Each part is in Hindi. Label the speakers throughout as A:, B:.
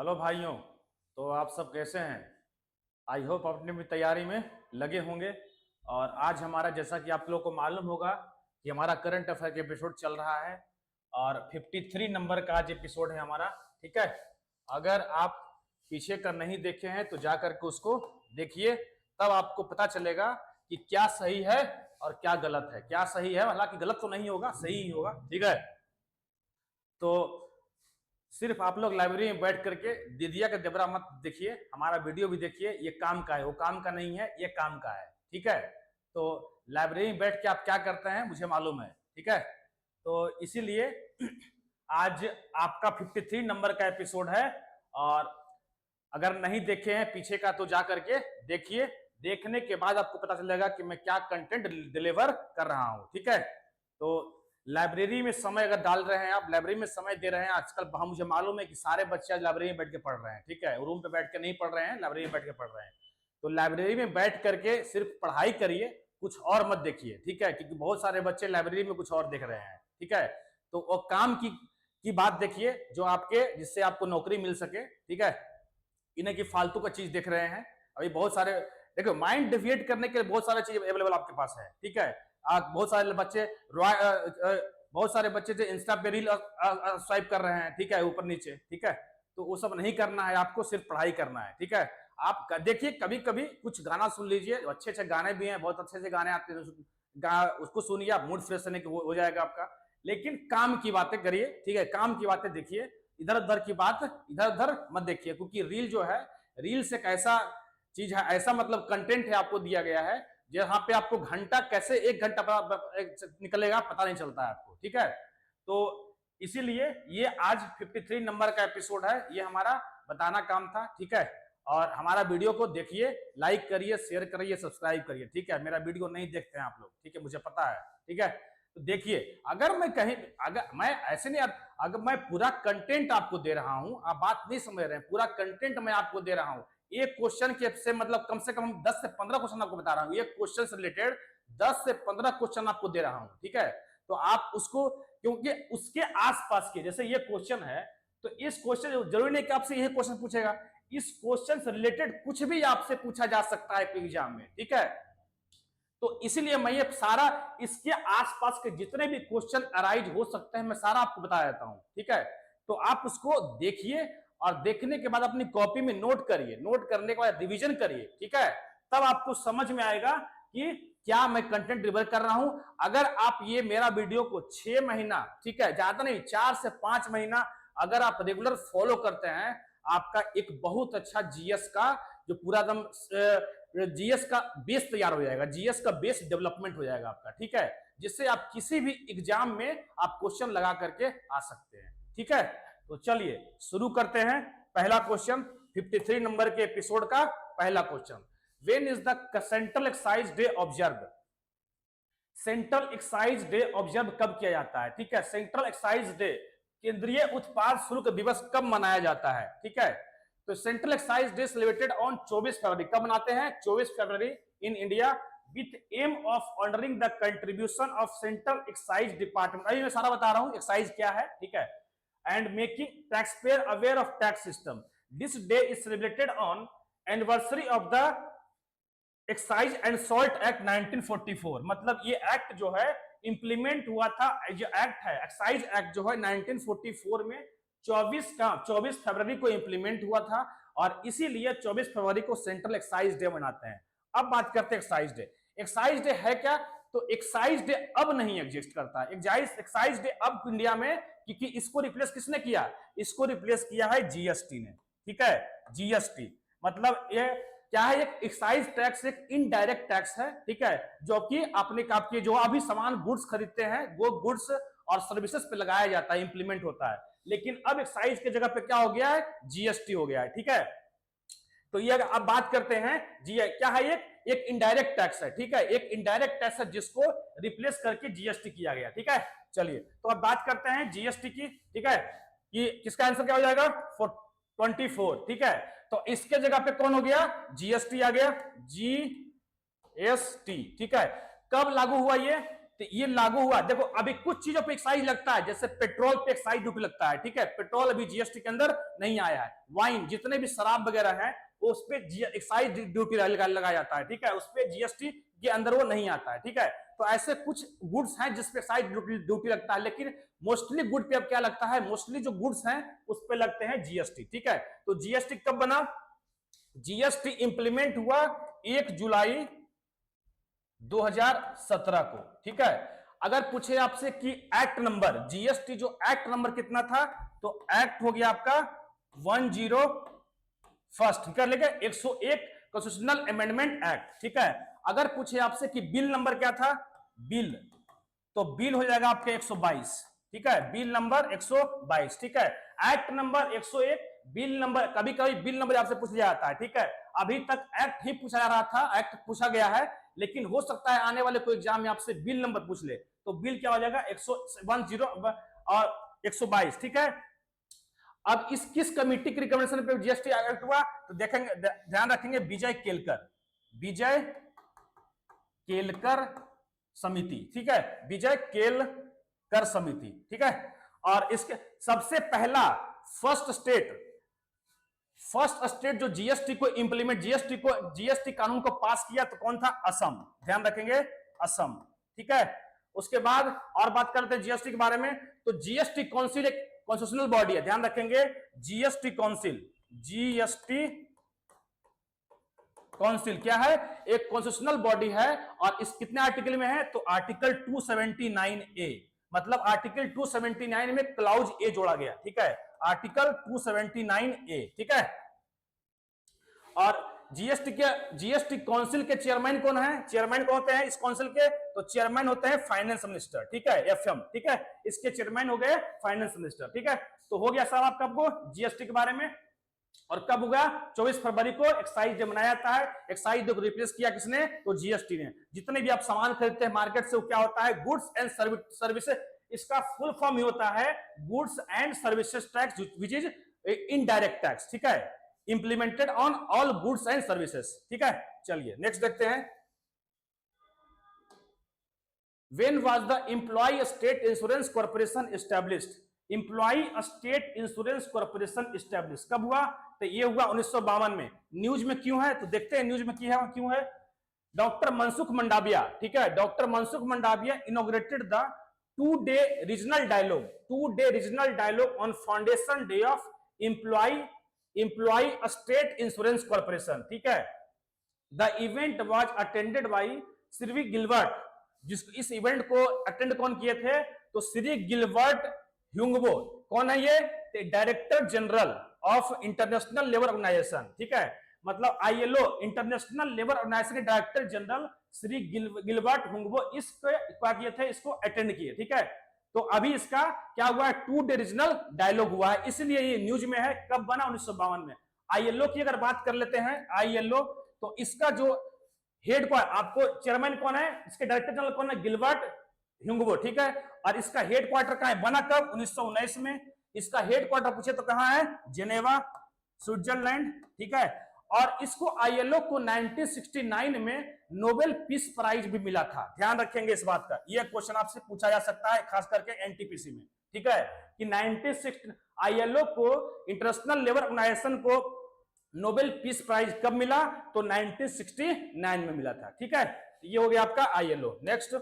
A: हेलो भाइयों। तो आप सब कैसे हैं? आई होप अपनी भी तैयारी में लगे होंगे। और आज हमारा, जैसा कि आप लोगों को मालूम होगा, कि हमारा करंट अफेयर का एपिसोड चल रहा है और 53 नंबर का आज एपिसोड है हमारा। ठीक है, अगर आप पीछे का नहीं देखे हैं तो जा करके उसको देखिए, तब आपको पता चलेगा कि क्या सही है और क्या गलत है। क्या सही है, हालांकि गलत तो नहीं होगा, सही ही होगा। ठीक है, तो सिर्फ आप लोग लाइब्रेरी में बैठ करके दीदिया का देवरा मत देखिए, हमारा वीडियो भी देखिए। ये काम का है, वो काम का नहीं है, ये काम का है। ठीक है, तो लाइब्रेरी में बैठ के आप क्या करते हैं मुझे मालूम है। ठीक है, तो इसीलिए आज आपका 53 नंबर का एपिसोड है। और अगर नहीं देखे हैं पीछे का तो जा करके देखिए। देखने के बाद आपको पता चलेगा कि मैं क्या कंटेंट डिलीवर कर रहा हूं। ठीक है, तो लाइब्रेरी में समय अगर डाल रहे हैं, आप लाइब्रेरी में समय दे रहे हैं आजकल, मुझे मालूम है कि सारे बच्चे आज लाइब्रेरी में बैठ के पढ़ रहे हैं। ठीक है, रूम पे बैठ के नहीं पढ़ रहे हैं, लाइब्रेरी में बैठ के पढ़ रहे हैं। तो लाइब्रेरी में बैठ करके सिर्फ पढ़ाई करिए, कुछ और मत देखिए। ठीक है, क्योंकि बहुत सारे बच्चे लाइब्रेरी में कुछ और देख रहे हैं। ठीक है, तो वो काम की बात देखिए जो आपके, जिससे आपको नौकरी मिल सके। ठीक है, इन्हें की फालतू का चीज देख रहे हैं। अभी बहुत सारे, देखो, माइंड डिविएट करने के लिए बहुत सारे चीज अवेलेबल आपके पास है। ठीक है, बहुत सारे बच्चे बहुत सारे बच्चे जो इंस्टा पे रील स्वाइप कर रहे हैं, ठीक है, ऊपर नीचे। ठीक है, तो वो सब नहीं करना है, आपको सिर्फ पढ़ाई करना है। ठीक है, आप देखिए, कभी कभी कुछ गाना सुन लीजिए, अच्छे अच्छे गाने भी हैं, बहुत अच्छे से गाने आते हैं, उसको सुनिए, आप मूड फ्रेश हो जाएगा आपका। लेकिन काम की बातें करिए। ठीक है, काम की बातें देखिए, इधर उधर की बात इधर उधर मत देखिए। क्योंकि रील जो है, रील से कैसा चीज है, ऐसा मतलब कंटेंट है आपको दिया गया है, जहां पे आपको घंटा कैसे 1 घंटा निकलेगा पता नहीं चलता है आपको। ठीक है, तो इसीलिए ये आज 53 नंबर का एपिसोड है, ये हमारा बताना काम था। ठीक है, और हमारा वीडियो को देखिए, लाइक करिए, शेयर करिए, सब्सक्राइब करिए। ठीक है, मेरा वीडियो नहीं देखते हैं आप लोग, ठीक है, मुझे पता है। ठीक है, तो देखिए, अगर मैं कहीं, अगर मैं ऐसे नहीं, अगर मैं पूरा कंटेंट आपको दे रहा हूं, आप बात नहीं समझ रहे हैं, पूरा कंटेंट मैं आपको दे रहा हूं। एक क्वेश्चन के से मतलब कम से कम 10 से 15 क्वेश्चन आपको बता रहा हूं, एक क्वेश्चन से रिलेटेड 10 से 15 क्वेश्चन आपको दे रहा हूं। ठीक है, तो आप उसको, क्योंकि उसके आसपास के, जैसे ये क्वेश्चन है, तो इस क्वेश्चन, जरूरी नहीं कि आपसे यही क्वेश्चन पूछेगा, इस क्वेश्चन से रिलेटेड कुछ भी आपसे पूछा जा सकता है एग्जाम में। ठीक है, तो इसीलिए मैं ये सारा, इसके आसपास के जितने भी क्वेश्चन अराइज हो सकते हैं, मैं सारा आपको बता देता हूं। ठीक है, तो आप उसको देखिए, और देखने के बाद अपनी कॉपी में नोट करिए, नोट करने के बाद रिवीजन करिए। ठीक है, तब आपको समझ में आएगा कि क्या मैं कंटेंट डिलीवर कर रहा हूं। अगर आप ये मेरा वीडियो को 6 महीना, ठीक है, ज्यादा नहीं, 4 से 5 महीना अगर आप रेगुलर फॉलो करते हैं, आपका एक बहुत अच्छा जीएस का, जो पूरा दम जीएस का बेस तैयार हो जाएगा, जीएस का बेस डेवलपमेंट हो जाएगा आपका। ठीक है, जिससे आप किसी भी एग्जाम में आप क्वेश्चन लगा करके आ सकते हैं। ठीक है, तो चलिए शुरू करते हैं। पहला क्वेश्चन, 53 नंबर के एपिसोड का पहला question, when is the central excise day observe. Central excise day observe कब किया जाता है? ठीक है, सेंट्रल एक्साइज डे, केंद्रीय उत्पाद शुल्क दिवस कब मनाया जाता है? ठीक है, तो central excise day celebrated on 24 February. कब मनाते हैं? 24 February in India, with aim of honouring the contribution of central excise department. अभी मैं सारा बता रहा हूं एक्साइज क्या है। ठीक है, and making tax payer aware of tax system. This day is celebrated on anniversary of the excise and salt act 1944। मतलब ये एक्ट जो है इंप्लीमेंट हुआ था, जो एक्ट है, एक्साइज एक्ट जो है 1944 में 24 फरवरी को इंप्लीमेंट हुआ था, और इसीलिए 24 फरवरी को सेंट्रल एक्साइज डे मनाते हैं। अब बात करते हैं एक्साइज डे। एक्साइज डे है क्या? तो एक्साइज डे अब नहीं एग्जिस्ट करता है। एक्साइज डे अब इंडिया में, क्योंकि इसको रिप्लेस किसने किया? इसको रिप्लेस किया है जीएसटी ने। ठीक है, जीएसटी मतलब ये क्या है? एक एक्साइज टैक्स एक इनडायरेक्ट टैक्स है। ठीक है, जो कि अपने आपके जो अभी सामान गुड्स खरीदते हैं, वो गुड्स और सर्विसेज पे लगाया जाता है, इंप्लीमेंट होता है। लेकिन अब एक्साइज के जगह पे क्या हो गया है? जीएसटी हो गया है। ठीक है, तो ये अब बात करते हैं जी क्या है, एक इनडायरेक्ट टैक्स है। ठीक है, एक इनडायरेक्ट टैक्स है जिसको रिप्लेस करके जीएसटी किया गया। ठीक है, चलिए तो अब बात करते हैं जीएसटी की। ठीक है, ये किसका आंसर क्या हो जाएगा? 24। ठीक है, तो इसके जगह पे कौन हो गया? जीएसटी आ गया, जीएसटी। ठीक है, कब लागू हुआ ये? तो ये लागू हुआ। देखो अभी कुछ चीजों पे एक्साइज लगता है, जैसे पेट्रोल पे एक्साइज ड्यूटी लगता है, ठीक है, पेट्रोल अभी जीएसटी के अंदर नहीं आया है। वाइन, जितने भी शराब वगैरह है उस पे एक्साइज ड्यूटी लगाया जाता है, ठीक है, उस पे जीएसटी के अंदर वो नहीं आता है, ठीक है। तो ऐसे कुछ गुड्स हैं जिसपे एक्साइज ड्यूटी लगता है, लेकिन मोस्टली गुड पे अब क्या लगता है, मोस्टली जो गुड्स हैं उस पे लगते हैं जीएसटी, ठीक है। तो जीएसटी कब बना, जीएसटी इंप्लीमेंट हुआ 1 जुलाई 2017 को, ठीक है। अगर पूछे आपसे कि एक्ट नंबर, जीएसटी जो एक्ट नंबर कितना था, तो एक्ट हो गया आपका 101 कर लेंगे 101 कॉन्स्टिट्यूशनल अमेंडमेंट एक्ट, ठीक है। अगर पूछे आपसे कि बिल नंबर क्या था, बिल, तो बिल हो जाएगा आपके 122, ठीक है, बिल नंबर 122, ठीक है। एक्ट नंबर 101, बिल नंबर, कभी कभी बिल नंबर आपसे पूछ लिया जाता है, ठीक है। अभी तक एक्ट ही पूछा जा रहा था, एक्ट पूछा गया है, लेकिन हो सकता है आने वाले कोई एग्जाम में आपसे बिल नंबर पूछ ले, तो बिल क्या हो जाएगा 110 और 122, ठीक है। अब इस किस कमेटी की रिकमेंडेशन पे जीएसटी एक्ट हुआ, तो देखेंगे, ध्यान रखेंगे, विजय केलकर, विजय केलकर समिति, ठीक है, विजय केलकर समिति, ठीक है। और इसके सबसे पहला फर्स्ट स्टेट जो जीएसटी को इंप्लीमेंट, जीएसटी कानून को पास किया तो कौन था, असम, ध्यान रखेंगे, असम, ठीक है। उसके बाद और बात करते हैं जीएसटी के बारे में, तो जीएसटी काउंसिल एक कॉन्स्टिट्यूशनल बॉडी है, ध्यान रखेंगे, जीएसटी काउंसिल, जीएसटी काउंसिल क्या है, एक कॉन्स्टिट्यूशनल बॉडी है, और इस कितने आर्टिकल में है, तो आर्टिकल 279A, मतलब आर्टिकल 279 में क्लाउज ए जोड़ा गया, ठीक है, आर्टिकल 279A, ठीक है। और जीएसटी काउंसिल के चेयरमैन कौन है, चेयरमैन कौन होते हैं इस काउंसिल के, तो चेयरमैन होते हैं फाइनेंस मिनिस्टर, ठीक है, एफएम, ठीक है, इसके चेयरमैन हो गए फाइनेंस मिनिस्टर, ठीक है। तो हो गया साहब आपको जीएसटी के बारे में। और कब हुआ, 24 फरवरी को एक्साइज डे मनाया जाता है। एक्साइज डे को रिप्लेस किया किसने, तो जीएसटी ने। जितने भी आप सामान खरीदते हैं मार्केट से, वो क्या होता है, गुड्स एंड सर्विसेज, इसका फुल फॉर्म ही होता है goods and services tax, which is indirect tax, ठीक है, implemented on all goods and services, ठीक है। चलिए नेक्स्ट देखते हैं। When was the Employee State Insurance Corporation established? Employee State Insurance Corporation established कब हुआ, तो ये हुआ 1952 में। न्यूज में क्यों है, तो देखते हैं न्यूज में क्यों है। डॉक्टर मनसुख मंडाविया, ठीक है, doctor Mansukh Mandaviya inaugurated the 2-day regional dialogue on foundation day of employ state insurance corporation, ठीक है। The event was attended by Shri Gilbert, जिसको इस इवेंट को अटेंड कौन किए थे, तो श्री गिलबर्ट ह्यूंगबो, कौन है ये, director general of international labour organisation, ठीक है, मतलब आईएलओ, इंटरनेशनल लेबर ऑर्गेनाइजेशन के director general Shri Gilbert Houngbo इसको क्या किए थे, इसको अटेंड किए, ठीक है। तो अभी इसका क्या हुआ है, 2-day रीजनल डायलॉग हुआ है, इसलिए ये न्यूज में है। कब बना, 1952 में। आईएलओ की अगर बात कर लेते हैं, आईएलओ, तो इसका जो हेड को आपको चेयरमैन कौन है, इसके डायरेक्टर जनरल कौन है, गिलबर्ट ह्यूंगबो, ठीक है। और इसका हेड क्वार्टर कहां है, बना कब, 1919 में। इसका हेड क्वार्टर पूछे तो कहां है, जेनेवा, स्विट्जरलैंड, ठीक है। और इसको आईएलओ को 1969 में नोबेल पीस प्राइज भी मिला था, ध्यान रखेंगे इस बात का, यह क्वेश्चन आपसे पूछा जा सकता है खास करके एनटीपीसी में, ठीक है, कि 1960 आईएलओ को, इंटरनेशनल लेबर ऑर्गेनाइजेशन को नोबेल पीस प्राइज कब मिला, तो 1969 में मिला था, ठीक है। ये हो गया आपका ILO. Next,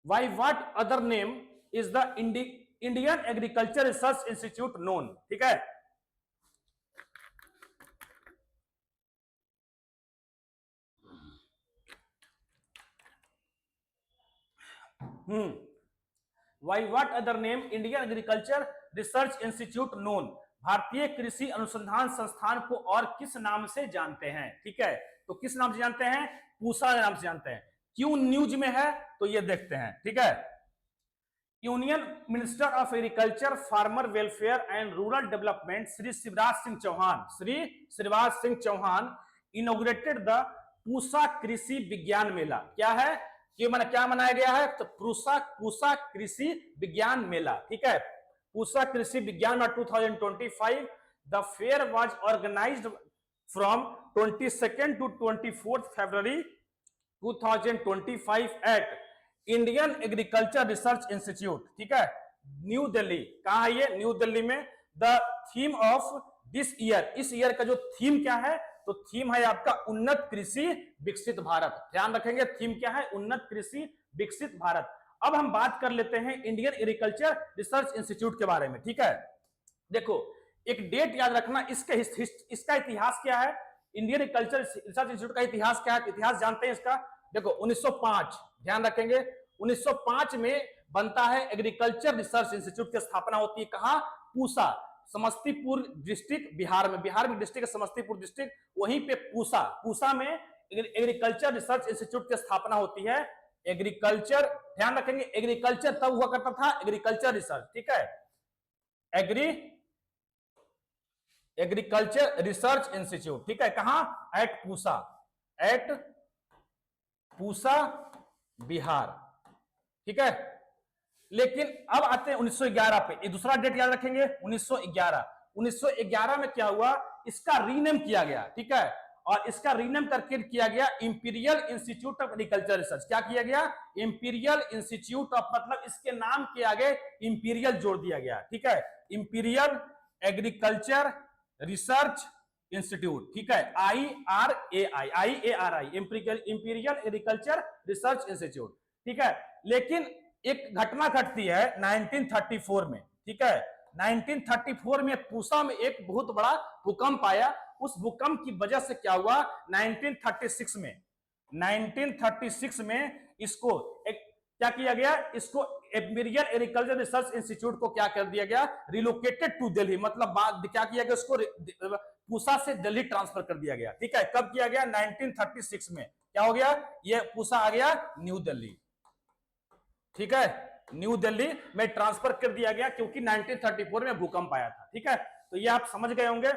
A: by what other name is the Indian agriculture research institute known, ठीक है। Why what other name Indian Agriculture Research Institute known? भारतीय कृषि अनुसंधान संस्थान को और किस नाम से जानते हैं, ठीक है। तो किस नाम से जानते हैं, पूसा नाम से जानते हैं। क्यों न्यूज में है, तो ये देखते हैं, ठीक है। Union minister of agriculture, farmer welfare and rural development Shri Shivraj Singh Chouhan inaugurated the Pusa Krishi Vigyan मेला। क्या है, क्या मनाया गया है, तो पूसा कृषि विज्ञान मेला, ठीक है। Pusa Krishi Vigyan Mela 2025। The fair was organised from 22 to 24 February 2025 at Indian agriculture research institute, ठीक है, न्यू दिल्ली। कहां है ये? न्यू दिल्ली में। The theme of this year, इस ईयर का जो थीम क्या है? तो थीम है आपका उन्नत कृषि विकसित भारत। ध्यान रखेंगे, थीम क्या है? उन्नत कृषि विकसित भारत। अब हम बात कर लेते हैं इंडियन एग्रीकल्चर रिसर्च इंस्टीट्यूट के बारे में, ठीक है। देखो, एक डेट याद रखना, इसका इतिहास क्या है? इंडियन एग्रीकल्चर रिसर्च इंस्टीट्यूट का इतिहास क्या है? इतिहास जानते हैं इसका? देखो 1905, ध्यान रखेंगे, 1905 में बनता है एग्रीकल्चर रिसर्च इंस्टीट्यूट की स्थापना होती है। कहां? पूसा, समस्तीपुर डिस्ट्रिक्ट, बिहार में। बिहार में डिस्ट्रिक्ट समस्तीपुर डिस्ट्रिक्ट, वहीं पे पूसा में एग्रीकल्चर रिसर्च इंस्टीट्यूट की स्थापना होती है। एग्रीकल्चर, ध्यान रखेंगे, एग्रीकल्चर तब हुआ करता था, एग्रीकल्चर रिसर्च, ठीक है, एग्रीकल्चर रिसर्च इंस्टीट्यूट, ठीक है। कहां? एट पूसा बिहार, ठीक है। लेकिन अब आते हैं 1911 पे, ये दूसरा डेट याद रखेंगे, 1911। 1911 में क्या हुआ? इसका रीनेम किया गया, ठीक है, और इसका रीनेम करके किया गया imperial institute of agriculture research. क्या किया गया? इंपीरियल इंस्टीट्यूट ऑफ, मतलब इसके नाम के आगे इंपीरियल जोड़ दिया गया, ठीक है, इंपीरियल एग्रीकल्चर रिसर्च इंस्टीट्यूट, ठीक है, IRAI, imperial agriculture research institute, ठीक है। लेकिन एक घटना घटती है 1934 में, ठीक है, 1934 में पूसा में एक बहुत बड़ा भूकंप आया। उस भूकंप की वजह से क्या हुआ? 1936 में इसको क्या किया गया? इसको इंपीरियल एग्रीकल्चर रिसर्च इंस्टीट्यूट को क्या कर दिया गया? रिलोकेटेड टू दिल्ली, मतलब बाद क्या किया गया? उसको पूसा से दिल्ली ट्रांसफर कर दिया गया, ठीक है। कब किया गया? 1936 में। क्या हो गया? ये पूसा आ गया न्यू दिल्ली, ठीक है, न्यू दिल्ली में ट्रांसफर कर दिया गया क्योंकि 1934 में भूकंप आया था, ठीक है। तो ये आप समझ गए होंगे,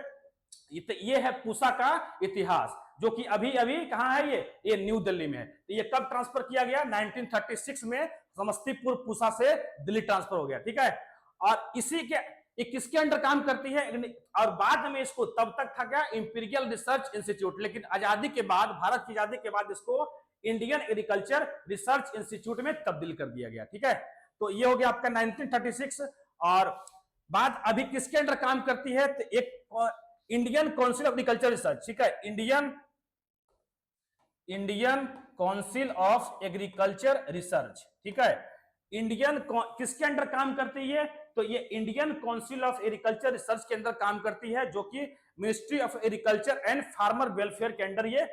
A: ये है पूसा का इतिहास, जो कि अभी अभी कहां है? ये न्यू दिल्ली में है। तो ये कब ट्रांसफर किया गया? 1936 में समस्तीपुर पूसा से दिल्ली ट्रांसफर हो गया, ठीक है। और इसी के, ये किसके अंडर काम करती है? और बाद में इसको तब तक था क्या? इंपीरियल रिसर्च इंस्टीट्यूट, लेकिन आजादी के बाद, भारत की आजादी के बाद इसको इंडियन एग्रीकल्चर रिसर्च इंस्टीट्यूट में तब्दील कर दिया गया, ठीक है। तो ये हो गया आपका 1936। और बात अभी किसके अंडर काम करती है? तो एक Indian council of agriculture research, ठीक है, Indian council of agriculture research, ठीक है। किसके अंडर काम करती है? तो ये Indian council of agriculture research के अंदर काम करती है, जो कि ministry of agriculture and farmer welfare के अंडर ये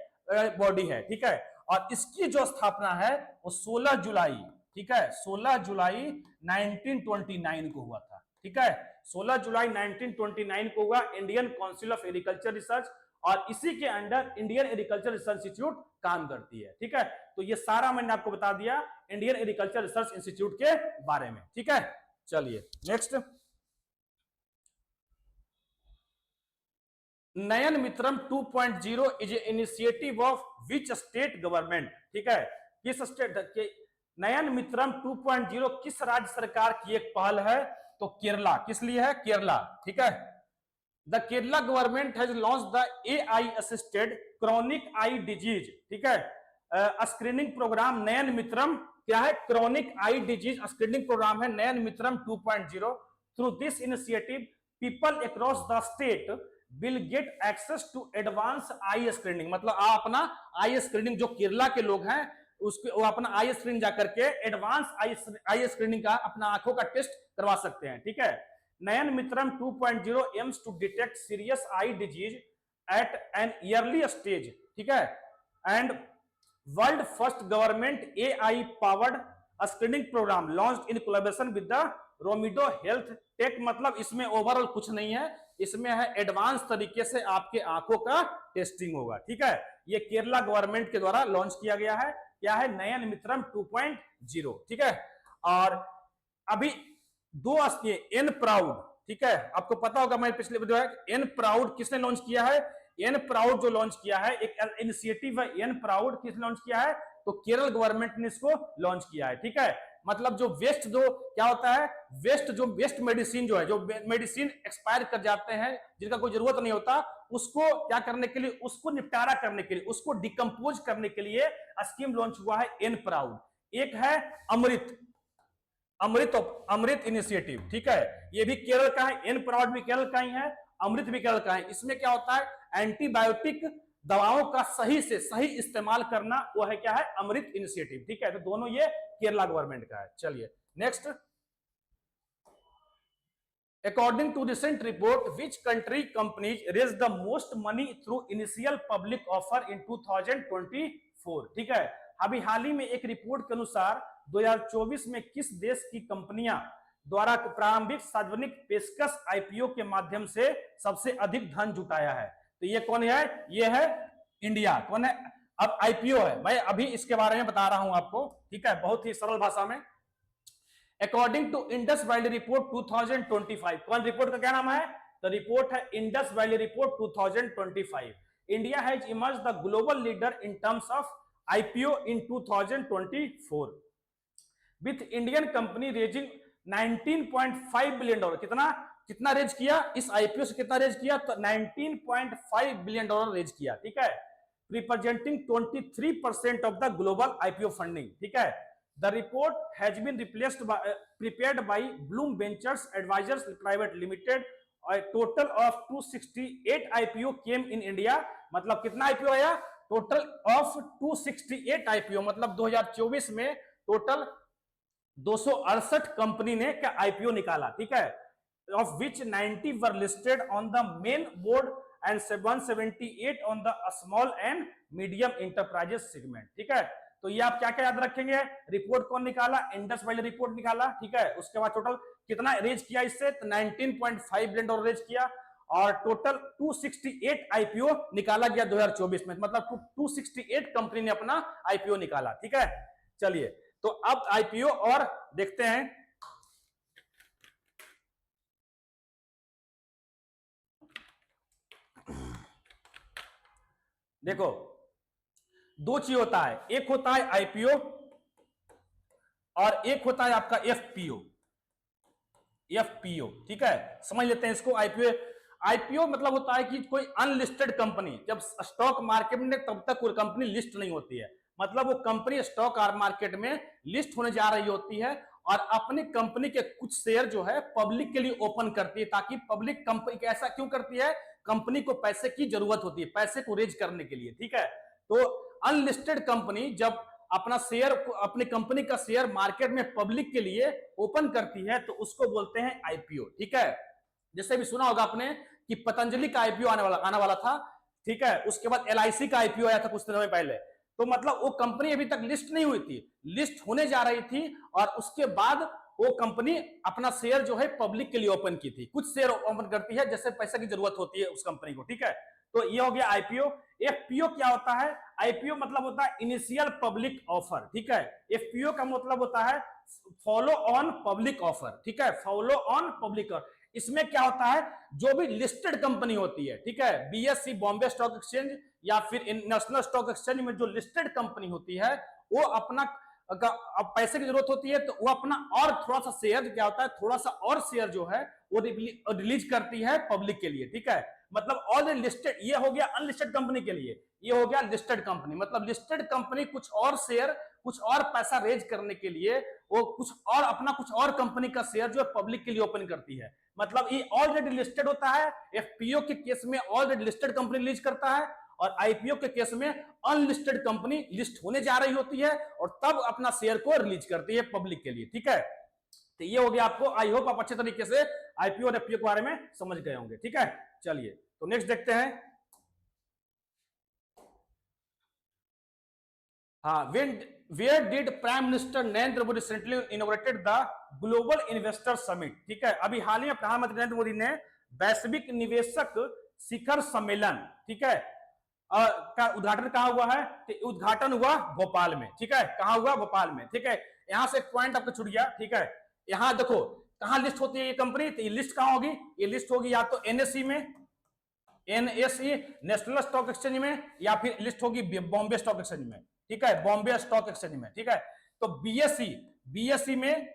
A: बॉडी है, ठीक है। और इसकी जो स्थापना है वो 16 जुलाई, ठीक है, 16 जुलाई 1929 को हुआ था, ठीक है, 16 जुलाई 1929 को हुआ Indian council of agriculture research. और इसी के under Indian agriculture research institute काम करती है, ठीक है। तो ये सारा मैंने आपको बता दिया इंडियन एग्रीकल्चर रिसर्च इंस्टीट्यूट के बारे में, ठीक है। चलिए next, Nayan Mitram 2.0 is initiative of which state government, ठीक है, किस स्टेट के? नयन मित्रम 2.0 किस राज्य सरकार की एक पहल है? तो केरला। किस लिए है? केरला, ठीक है। The Kerala government has launch the AI assisted chronic eye disease, ठीक है, स्क्रीनिंग प्रोग्राम नयन मित्रम। क्या है? Chronic eye disease screening programme है Nayan Mitram 2.0। Through this initiative people across the state will get access to advance eye screening, मतलब आप अपना आई स्क्रीनिंग, जो केरला के लोग हैं उसके, वो अपना आई स्क्रीनिंग जाकर के एडवांस आई स्क्रीनिंग का अपना आंखों का टेस्ट करवा सकते हैं, ठीक है। Nayan Mitram 2.0 aims to detect serious eye disease at an early stage, ठीक है, and world first government AI powered screening programme launched in collaboration with the Remidio health tech. मतलब इसमें ओवरऑल कुछ नहीं है, इसमें है एडवांस तरीके से आपके आंखों का टेस्टिंग होगा, ठीक है। ये केरला गवर्नमेंट के द्वारा लॉन्च किया गया है। क्या है? नयन मित्रम 2.0, ठीक है। और अभी दो एन प्राउड, ठीक है, आपको पता होगा, मैं पिछले वीडियो है, एन प्राउड किसने लॉन्च किया है? एन प्राउड जो लॉन्च किया है, एक इनिशिएटिव है एन प्राउड, किसने लॉन्च किया है? तो केरल गवर्नमेंट ने इसको लॉन्च किया है, ठीक है। मतलब जो वेस्ट, जो क्या होता है, वेस्ट मेडिसिन जो है, जो मेडिसिन एक्सपायर कर जाते हैं, जिनका कोई जरूरत नहीं होता, उसको क्या करने के लिए, उसको निपटारा करने के लिए, उसको डिकम्पोज करने के लिए स्कीम लॉन्च हुआ है एन प्राउड। एक है अमृत, अमृत अमृत इनिशिएटिव, ठीक है, ये भी केरल का है, एन प्राउड भी केरल का ही है, अमृत भी केरल का है। इसमें क्या होता है, एंटीबायोटिक दवाओं का सही से सही इस्तेमाल करना, वो है क्या है, अमृत इनिशिएटिव, ठीक है। तो दोनों ये केरला गवर्नमेंट का है। चलिए next, according to recent report which country companies raise the most money through initial public offer in 2024, ठीक है। अभी हाल ही में एक रिपोर्ट के अनुसार 2024 में किस देश की कंपनियां द्वारा प्रारंभिक सार्वजनिक पेशकश आईपीओ के माध्यम से सबसे अधिक धन जुटाया है, तो ये कौन है, ये है इंडिया। कौन है, अब आईपीओ है, मैं अभी इसके बारे में बता रहा हूं आपको, ठीक है, बहुत ही सरल भाषा में। According to Indus valley report 2025, कौन रिपोर्ट का क्या नाम है, तो रिपोर्ट है Indus valley report 2025। India has emerged the global leader in terms of IPO in 2024 with Indian company raising 19.5 billion dollar. कितना कितना रेज किया इस आईपीओ से, कितना रेज किया, तो 19.5 बिलियन डॉलर रेज किया, ठीक है, representing 23% of the global IPO funding, ठीक है। The report has been prepared by Bloom Ventures Advisors Private Limited. A total of 268 IPO came in India. मतलब कितना IPO आया, टोटल ऑफ 268 IPO, मतलब 2024 में टोटल 268 कंपनी ने क्या IPO निकाला, ठीक है, of which 90 were listed on the main board and 178 on the small and medium enterprises segment, ठीक है। तो ये आप क्या क्या याद रखेंगे, रिपोर्ट कौन निकाला, इंडस वैली रिपोर्ट निकाला, ठीक है। उसके बाद टोटल कितना रेज किया इससे, तो 19.5 बिलियन डॉलर रेज किया, और टोटल 268 आईपीओ निकाला गया 2024 में, मतलब 268 कंपनी ने अपना आईपीओ निकाला, ठीक है। चलिए तो अब आईपीओ और देखते हैं। देखो दो चीज होता है, एक होता है आईपीओ और एक होता है आपका एफपीओ, एफपीओ, ठीक है, समझ लेते हैं इसको। आईपीओ, आईपीओ मतलब होता है कि कोई अनलिस्टेड कंपनी जब स्टॉक मार्केट में, तब तक कोई कंपनी लिस्ट नहीं होती है, मतलब वो कंपनी स्टॉक मार्केट में लिस्ट होने जा रही होती है और अपनी कंपनी के कुछ शेयर जो है पब्लिक के लिए ओपन करती है, ताकि पब्लिक कंपनी, ऐसा क्यों करती है, कंपनी को पैसे की जरूरत होती है, पैसे को रेज करने के लिए, ठीक है। तो अनलिस्टेड कंपनी जब अपना शेयर, अपनी कंपनी का शेयर मार्केट में पब्लिक के लिए ओपन करती है तो उसको बोलते हैं आईपीओ, ठीक है। जैसे भी सुना होगा आपने कि पतंजलि का आईपीओ आने वाला था, ठीक है, उसके बाद एलआईसी का आईपीओ आया था कुछ दिनों में पहले, तो मतलब वो कंपनी अभी तक लिस्ट नहीं हुई थी, लिस्ट होने जा रही थी, और उसके बाद वो कंपनी अपना शेयर जो है पब्लिक के लिए ओपन की थी, कुछ शेयर ओपन करती है जैसे पैसे की जरूरत होती है उस कंपनी को, ठीक है। तो ये हो गया आईपीओ। एफपीओ क्या होता है, आईपीओ मतलब होता है इनिशियल पब्लिक ऑफर, ठीक है। एफपीओ का मतलब होता है फॉलो ऑन पब्लिक ऑफर, ठीक है, फॉलो ऑन पब्लिक ऑफर। इसमें क्या होता है, जो भी लिस्टेड कंपनी होती है, ठीक है, बीएसई बॉम्बे स्टॉक एक्सचेंज या फिर नेशनल स्टॉक एक्सचेंज में जो लिस्टेड कंपनी होती है, वो अपना अब पैसे की जरूरत होती है तो वो अपना और थोड़ा सा शेयर, क्या होता है, थोड़ा सा और शेयर जो है वो रिलीज करती है पब्लिक के लिए, ठीक है। मतलब ऑलरेडी लिस्टेड, ये हो गया अनलिस्टेड कंपनी के लिए, ये हो गया लिस्टेड कंपनी, मतलब लिस्टेड कंपनी कुछ और शेयर, कुछ और पैसा रेज करने के लिए वो कुछ और अपना कुछ और कंपनी का शेयर जो है पब्लिक के लिए ओपन करती है, मतलब ये ऑलरेडी लिस्टेड होता है। एफपीओ के केस में ऑलरेडी लिस्टेड कंपनी रिलीज करता है, और आईपीओ के केस में अनलिस्टेड कंपनी लिस्ट होने जा रही होती है और तब अपना शेयर को रिलीज करती है पब्लिक के लिए, ठीक है। तो ये हो गया आपको, आई होप आप अच्छे तरीके से आईपीओ और एफपीओ के बारे में समझ गए होंगे, ठीक है। चलिए तो नेक्स्ट देखते हैं। हाँ, where did prime minister Narendra Modi recently inaugurated the global investor summit, ठीक है। अभी हाल ही में प्रधानमंत्री नरेंद्र मोदी ने वैश्विक निवेशक शिखर सम्मेलन, ठीक है, का उद्घाटन कहाँ हुआ है, तो उद्घाटन हुआ भोपाल में, ठीक है, कहाँ हुआ, भोपाल में, ठीक है। यहां से एक पॉइंट आपको छूट गया, ठीक है। यहां देखो कहां लिस्ट होती है ये कंपनी, तो ये लिस्ट कहां होगी, ये लिस्ट होगी या तो एनएसई में, एनएसई नेशनल स्टॉक एक्सचेंज में, या फिर लिस्ट होगी बॉम्बे स्टॉक एक्सचेंज में, ठीक है, बॉम्बे स्टॉक एक्सचेंज में, ठीक है। तो बीएसई में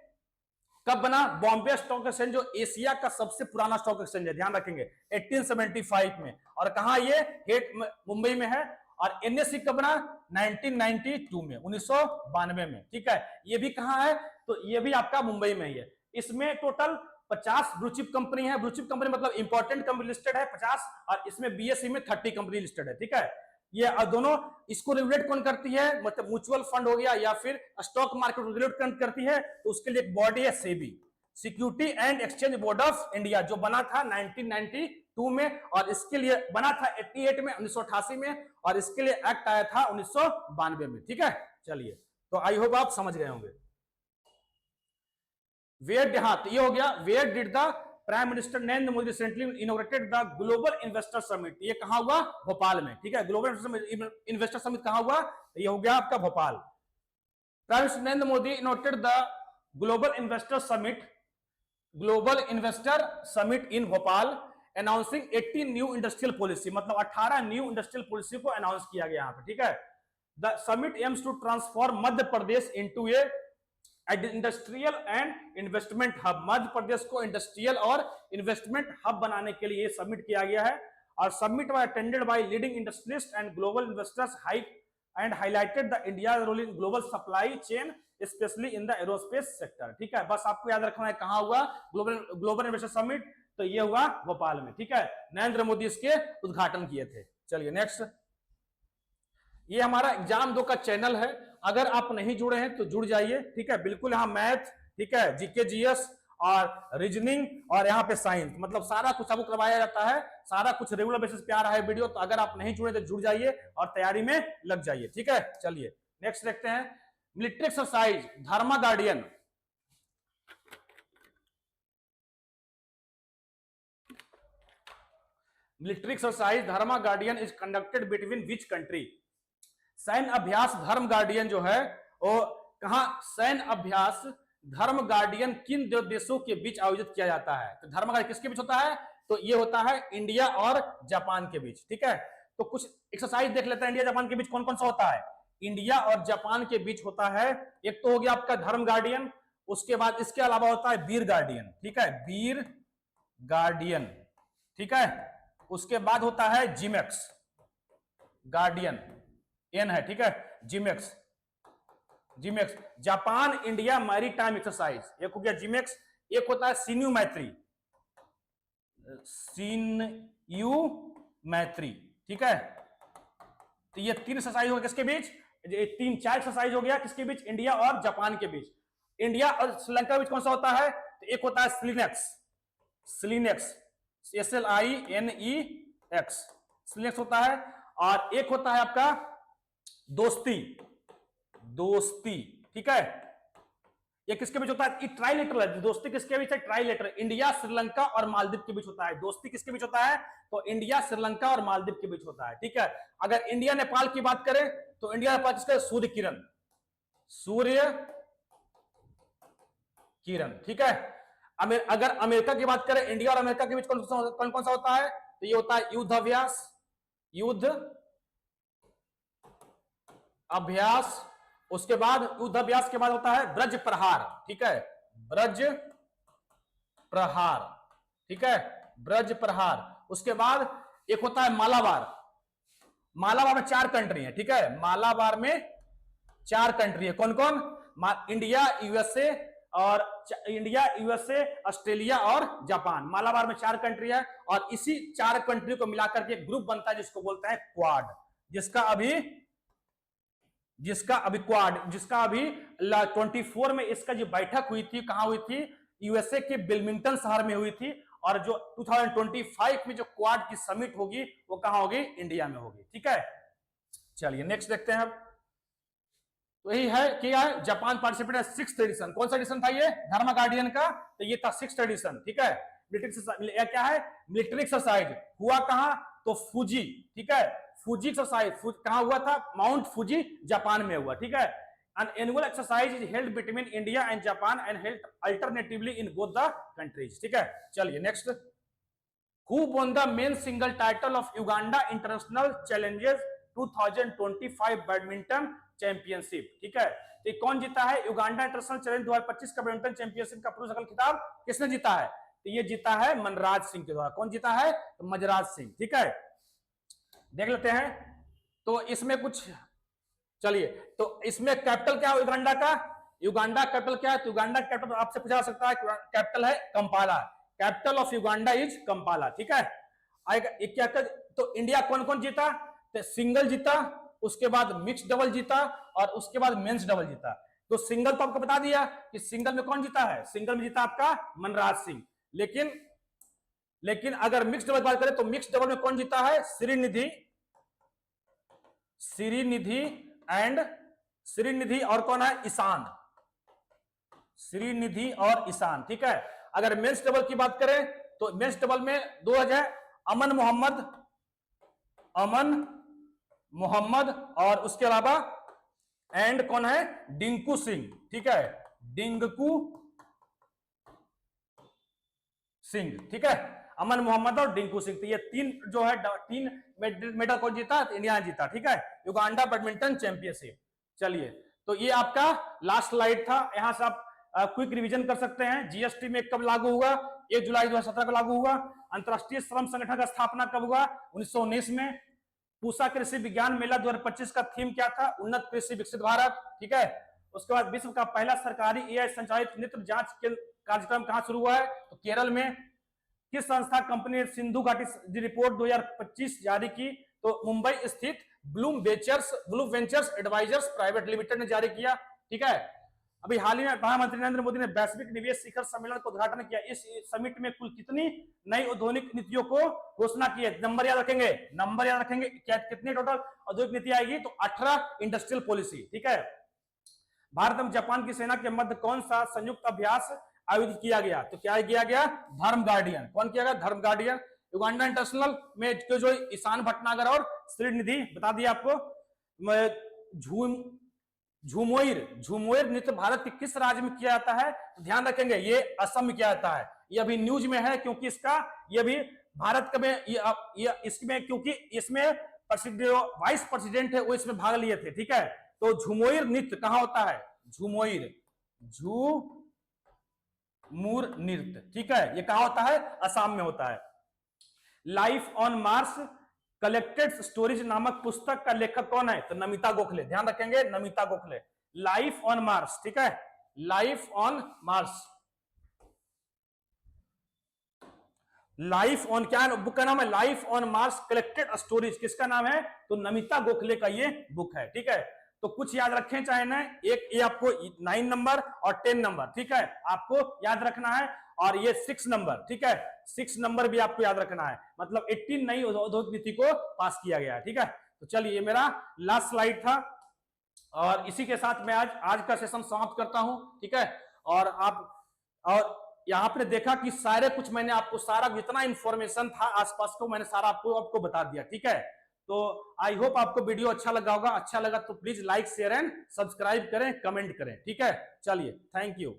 A: कब बना, बॉम्बे स्टॉक एक्सचेंज जो एशिया का सबसे पुराना स्टॉक एक्सचेंज है, ध्यान रखेंगे, 1875 में, और कहा ये हेड मुंबई में है, और एनएससी कब बना 1992 में, 1992 में, ठीक है। ये भी कहाँ है, तो ये भी आपका मुंबई में ही है। इसमें टोटल 50 ब्लू चिप कंपनी है, ब्लू चिप कंपनी मतलब इंपॉर्टेंट कंपनी लिस्टेड है 50, और इसमें बीएसई में 30 कंपनी लिस्टेड है, ठीक है। ये दोनों, इसको रेगुलेट कौन करती है, मतलब म्यूचुअल फंड हो गया या फिर स्टॉक मार्केट रेगुलेट करती है, तो उसके लिए एक बॉडी है SEBI, security and exchange board of India, जो बना था 1992 में, और इसके लिए बना था 88 में, 1988 में, और इसके लिए एक्ट आया था 1992 में, ठीक है। चलिए, तो आई होप आप समझ गए होंगे। वेयर, हाँ, तो ये हो गया, where did the prime minister Narendra Modi recently inaugurated the global investor summit, ये कहां हुआ, भोपाल में, ठीक है। ग्लोबल इन्वेस्टर समिट कहां हुआ, तो ये हो गया आपका Bhopal. Prime minister Narendra Modi inaugurated the global investor summit in Bhopal, announcing 18 new industrial policy, मतलब 18 न्यू इंडस्ट्रियल पॉलिसी को अनाउंस किया गया यहाँ पे, ठीक है। The summit aims to transform Madhya Pradesh into a industrial and investment hub, Madhya Pradesh को इंडस्ट्रियल और इन्वेस्टमेंट हब बनाने के लिए सबमिट किया गया है। और summit was attended by leading industrialist and global investors and highlighted the India role in global supply chain specially in the aerospace sector, ठीक है। बस आपको याद रखना है कहां हुआ ग्लोबल इन्वेस्टर समिट, तो ये हुआ भोपाल में, ठीक है। नरेंद्र मोदी इसके उद्घाटन किए थे। चलिए नेक्स्ट, ये हमारा एग्जाम 2 का चैनल है, अगर आप नहीं जुड़े हैं तो जुड़ जाइए, ठीक है। बिल्कुल यहाँ मैथ, ठीक है, जीके जीएस और रीजनिंग और यहाँ पे साइंस, मतलब सारा कुछ आपको करवाया जाता है, सारा कुछ रेगुलर बेसिस पे आ रहा है वीडियो, तो अगर आप नहीं जुड़े तो जुड़ जाइए और तैयारी में लग जाइए, ठीक है। चलिए नेक्स्ट देखते हैं, military exercise Dharma guardian, military exercise Dharma guardian is conducted between which country, सैन्य अभ्यास धर्म गार्डियन जो है वो कहा, सैन्य अभ्यास धर्म गार्डियन किन दो देशों के बीच आयोजित किया जाता है, तो धर्म गार्डियन किसके बीच होता है, तो ये होता है इंडिया और जापान के बीच, ठीक है। तो कुछ एक्सरसाइज देख लेते हैं, इंडिया जापान के बीच कौन कौन सा होता है, इंडिया और जापान के बीच होता है, एक तो हो गया आपका धर्म गार्डियन, उसके बाद इसके अलावा होता है वीर गार्डियन, ठीक है, वीर गार्डियन, ठीक है। उसके बाद होता है जिमेक्स गार्डियन, एन है, ठीक है, JIMEX, JIMEX Japan India maritime exercise, एक हो गया जिमेक्स, एक होता है सिन्यू मैत्री, सिन्यू मैत्री, ठीक है। तो ये 3 एक्सरसाइज हो गया किसके बीच, 3-4 एक्सरसाइज हो गया किसके बीच, इंडिया और जापान के बीच। इंडिया और श्रीलंका के बीच कौन सा होता है, तो एक होता है स्लिनेक्स, स्लिनेक्स SLINEX, स्लिनेक्स होता है, और एक होता है आपका दोस्ती, दोस्ती, ठीक है। ये किसके बीच होता है, ट्राइलेटरल है, दोस्ती किसके बीच है, ट्राइलेटरल, इंडिया श्रीलंका और मालदीव के बीच होता है। दोस्ती किसके बीच होता है, तो इंडिया श्रीलंका और मालदीव के बीच होता है, ठीक है। अगर इंडिया नेपाल की बात करें तो इंडिया नेपाल किसका, सूर्य किरण, सूर्य किरण, ठीक है। अगर अमेरिका की बात करें, इंडिया और अमेरिका के बीच कौन कौन सा होता है, तो ये होता है युद्ध अभ्यास, युद्ध अभ्यास, उसके बाद युद्ध अभ्यास के बाद होता है ब्रज प्रहार, ठीक है, ब्रज प्रहार, ठीक है, ब्रज प्रहार। उसके बाद एक होता है मालाबार, मालाबार में 4 कंट्री है, ठीक है, मालाबार में 4 कंट्री है, कौन कौन, इंडिया, यूएसए और ऑस्ट्रेलिया और जापान, मालाबार में 4 कंट्री है, और इसी 4 कंट्री को मिलाकर के एक ग्रुप बनता है जिसको बोलते हैं क्वाड, जिसका अभी क्वाड, जिसका अभी 24 में इसका जो बैठक हुई थी, कहां हुई थी, यूएसए के विल्मिंगटन शहर में हुई थी, और जो 2025 में जो क्वाड की समिट होगी वो कहां होगी, इंडिया में होगी, ठीक है। चलिए नेक्स्ट देखते हैं अब, तो यही है क्या है, जापान पार्टिसिपेट है 6th एडिशन, कौन सा एडिशन था ये, धर्मा गार्डियन का, तो ये था 6th एडिशन, ठीक है। मिलिट्री क्या है, मिलिट्री एक्सरसाइज हुआ कहां, तो फूजी, ठीक है, फूजी एक्सरसाइज कहां हुआ था, माउंट फूजी जापान में हुआ, ठीक है। An annual exercise is held between India and Japan and held alternatively in both the countries, ठीक है। चलिए next, Who won the men's single title of Uganda International Challenges 2025 badminton championship, ठीक है। तो कौन जीता है, युगांडा इंटरनेशनल चैलेंज 2025 का बैडमिंटन चैंपियनशिप का पुरुष एकल खिताब किसने जीता है, तो ये जीता है मनराज सिंह के द्वारा, कौन जीता है, तो मजराज सिंह, ठीक है। देख लेते हैं, तो इसमें कुछ, चलिए, तो इसमें कैपिटल क्या है युगांडा का? युगांडा कैपिटल क्या है? तो युगांडा कैपिटल आपसे पूछा जा सकता है, कैपिटल है Kampala. Capital of Uganda is Kampala, ठीक है। आएगा क्या कर, तो इंडिया कौन कौन जीता? तो सिंगल जीता, उसके बाद मिक्स डबल जीता, और उसके बाद मेंस डबल जीता। तो सिंगल तो आपको बता दिया कि सिंगल में कौन जीता है, सिंगल में जीता आपका मनराज सिंह। लेकिन अगर मिक्स डबल बात करें तो मिक्स डबल में कौन जीता है? श्रीनिधि, श्रीनिधि एंड श्रीनिधि और कौन है? ईशान, श्रीनिधि और ईशान, ठीक है। अगर मेंस डबल की बात करें तो मेंस डबल में 2 अमन मोहम्मद और उसके अलावा एंड कौन है? डिंकू सिंह, ठीक है, डिंकू सिंह, ठीक है। अमन मोहम्मद और डिंकू सिंह, तो ये तीन जो है, तीन मेडल कौन जीता? इंडिया जीता, ठीक है, युगांडा बैडमिंटन चैंपियनशिप। चलिए, तो ये आपका लास्ट स्लाइड था। यहां से आप क्विक रिवीजन कर सकते हैं। जीएसटी में कब लागू हुआ? 1 जुलाई 2017 को लागू हुआ। अंतरराष्ट्रीय श्रम संगठन का स्थापना कब हुआ? 1919 में। पूसा कृषि विज्ञान मेला 2025 का थीम क्या था? उन्नत कृषि विकसित भारत, ठीक है। उसके बाद विश्व का पहला सरकारी एआई संचालित नेत्र जांच कार्यक्रम कहां शुरू हुआ है? तो केरल में। किस संस्था कंपनी ने सिंधु घाटी रिपोर्ट 2025 जारी की? तो मुंबई स्थित Blume ventures advisors private limited ने जारी किया, ठीक है। अभी हाल ही में प्रधानमंत्री नरेंद्र मोदी ने वैश्विक निवेश शिखर सम्मेलन का उद्घाटन किया। इस समिट में कुल कितनी नई औद्योगिक नीतियों को घोषणा की है? नंबर याद रखेंगे, नंबर याद रखेंगे। कितनी टोटल औद्योगिक नीति आएगी? तो 18 इंडस्ट्रियल पॉलिसी, ठीक है। भारत एवं जापान की सेना के मध्य कौन सा संयुक्त अभ्यास आयोजित किया गया? तो क्या किया गया? धर्म गार्डियन। कौन किया गया? धर्म गार्डियन। युगांडा इंटरनेशनल में जो ईशान भटनागर और श्रीनिधि बता दिया आपको। झुमोइर नृत्य भारत के किस राज्य में किया जाता है? तो ध्यान रखेंगे, ये असम में किया जाता है। ये अभी न्यूज में है क्योंकि इसका ये भी भारत का में इसमें, क्योंकि इसमें वाइस प्रेसिडेंट है वो इसमें भाग लिए थे, ठीक है। तो झुमोइर नृत्य कहां होता है? झुमोइर, झूमूर नृत्य, ठीक है, ये कहां होता है? असम में होता है। Life on Mars collected stories नामक पुस्तक का लेखक कौन है? तो नमिता गोखले। ध्यान रखेंगे, Namita Gokhale. Life on Mars, ठीक है, life on Mars. Life on क्या बुक का नाम है? Life on Mars collected stories. किसका नाम है? तो नमिता गोखले का ये बुक है, ठीक है। तो कुछ याद रखें चाहे ना, एक ये आपको 9 नंबर और 10 नंबर, ठीक है, आपको याद रखना है। और ये 6 नंबर, ठीक है, 6 नंबर भी आपको याद रखना है। मतलब 18 नई औद्योगिक नीति को पास किया गया, ठीक है। तो चलिए, ये मेरा लास्ट स्लाइड था और इसी के साथ मैं आज का सेशन समाप्त करता हूं, ठीक है। और यहाँ पे देखा कि सारे कुछ मैंने आपको सारा जितना इंफॉर्मेशन था आसपास को मैंने सारा आपको बता दिया, ठीक है। तो आई होप आपको वीडियो अच्छा लगा होगा। अच्छा लगा तो please like share and subscribe करें, कमेंट करें, ठीक है। चलिए, थैंक यू।